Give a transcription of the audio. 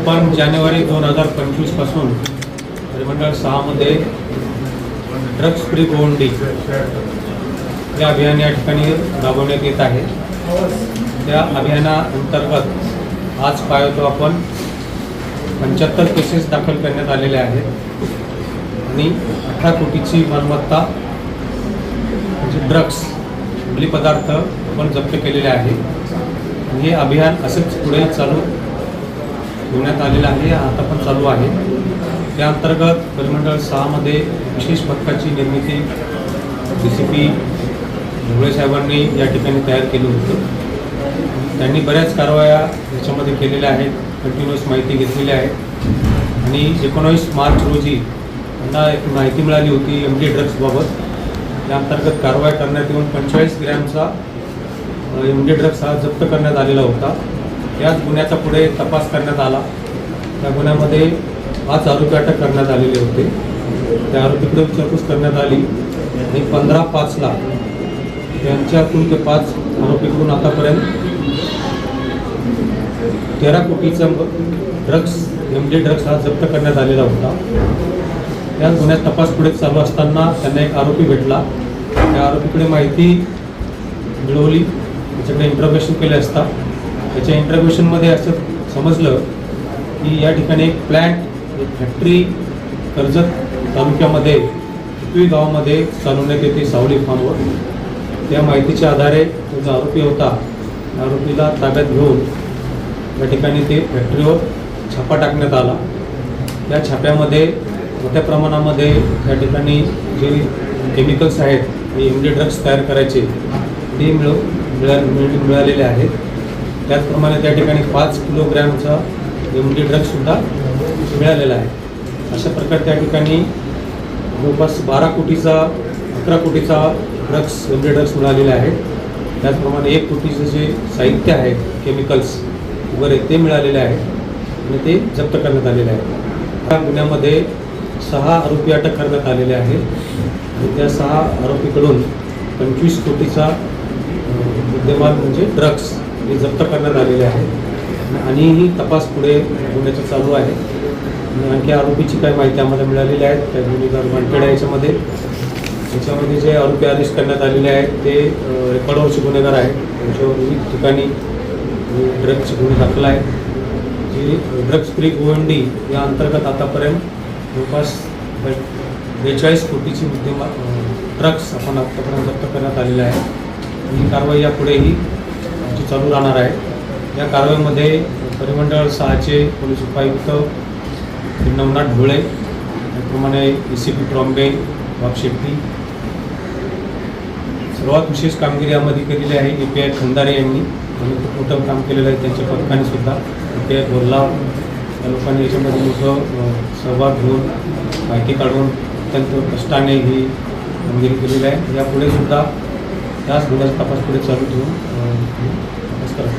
आपण जानेवारी 2025 पासून परिमंडळ 6 मध्ये ड्रग्स फ्री गोवंडी या अभियान या ठिकाणी राबवण्यात येत आहे। त्या अभियानाअंतर्गत आज पाहतो आपण 75 केसेस दाखल करण्यात आलेले आहेत आणि 18 कोटीची मालमत्ता म्हणजे ड्रग्स अंमली पदार्थ आपण जप्त केलेले आहे। हे अभियान असंच पुढे चालू ठेवण्यात आलेलं आहे, आता पण चालू आहे। त्या अंतर्गत परिमंडळ 6 मध्ये विशेष पथकाची निर्मिती DCP ढोळे साहेबांनी या ठिकाणी तयार केलं होतं। त्यांनी बऱ्याच कारवाया याच्यामध्ये केलेल्या आहेत, कंटिन्युअस माहिती घेतलेली आहे आणि 19 मार्च रोजी त्यांना एक माहिती मिळाली होती MD ड्रग्सबाबत। त्या अंतर्गत कारवाई करण्यात येऊन 45 ग्रॅमचा MD ड्रग्स हा जप्त करण्यात आलेला होता। याच गुन्ह्याचा पुढे तपास करण्यात आला। त्या गुन्ह्यामध्ये 5 आरोपी अटक करण्यात आलेले होते। त्या आरोपीकडे विचारपूस करण्यात आली आणि 15/5 त्यांच्यातून ते 5 आरोपीकडून आतापर्यंत 13 कोटीचा ड्रग्स MD ड्रग्स हा जप्त करण्यात आलेला होता। या गुन्ह्यात तपास पुढे चालू असताना त्यांना एक आरोपी भेटला। त्या आरोपीकडे माहिती मिळवली, त्याच्याकडे इंटरव्ह्युशन केले असता त्याच्या इंटरव्ह्युशनमध्ये असं समजलं की या ठिकाणी एक प्लॅन्ट, एक फॅक्टरी कर्जत तालुक्यामध्ये टिटवी गावामध्ये चालवण्यात येते सावली फार्मवर। त्या माहितीच्या आधारे तो जो आरोपी होता त्या आरोपीला ताब्यात घेऊन या ठिकाणी ते फॅक्टरीवर छापा टाकण्यात आला। त्या छाप्यामध्ये मोठ्या प्रमाणामध्ये या ठिकाणी जे केमिकल्स आहेत हे MD ड्रग्स तयार करायचे ते मिळालेले आहेत। त्याचप्रमाणे त्या ठिकाणी 5 किलोग्रॅमचा MD ड्रग्ससुद्धा मिळालेला आहे। अशा प्रकारे त्या ठिकाणी जवळपास 11 कोटीचा MD ड्रग्स मिळालेले आहेत। त्याचप्रमाणे 1 कोटीचं जे साहित्य आहे केमिकल्स वगैरे ते मिळालेले आहेत आणि ते जप्त करण्यात आलेले आहे। या गुन्ह्यामध्ये 6 आरोपी अटक करण्यात आलेले आहेत आणि त्या 6 आरोपीकडून 25 कोटीचा मुद्देमाल म्हणजे ड्रग्स हे जप्त करण्यात आलेले आहे आणि ही तपास पुढे होण्याचं चालू आहे। आणखी आरोपीची काय माहिती आम्हाला मिळालेली आहे, त्या गुन्हेगार वॉन्टेड आहे। याच्यामध्ये जे आरोपी अरेस्ट करण्यात आलेले आहेत ते रेकॉर्डवरचे गुन्हेगार आहेत। त्यांच्यावर विविध ठिकाणी ड्रग्सचे गुन्हे दाखल आहेत। जी ड्रग्स फ्री गोवंडी या अंतर्गत आतापर्यंत जवळपास 42 कोटीची मुद्देमाल ड्रग्स आपण आतापर्यंत जप्त करण्यात आलेले आहे। ही कारवाई यापुढेही आमची चालू राहणार आहे। या कारवाईमध्ये परिमंडळ 6चे पोलीस उपायुक्त नवनाथ ढोळे, त्याप्रमाणे ACP ट्रॉम्बे, वाघशेट्टी सर्वात विशेष कामगिरी यामध्ये केलेली आहे। API खंदारे यांनी मोठं काम केलेलं आहे, त्यांच्या पथकाने सुद्धा API बोरलाव या लोकांनी याच्यामध्ये मोठं सहभाग घेऊन माहिती काढून अत्यंत कष्टाने ही कामगिरी केलेली आहे। यापुढे सुद्धा त्याच गुन्ह्याचा तपास पुढे चालू ठेवून तपास करा।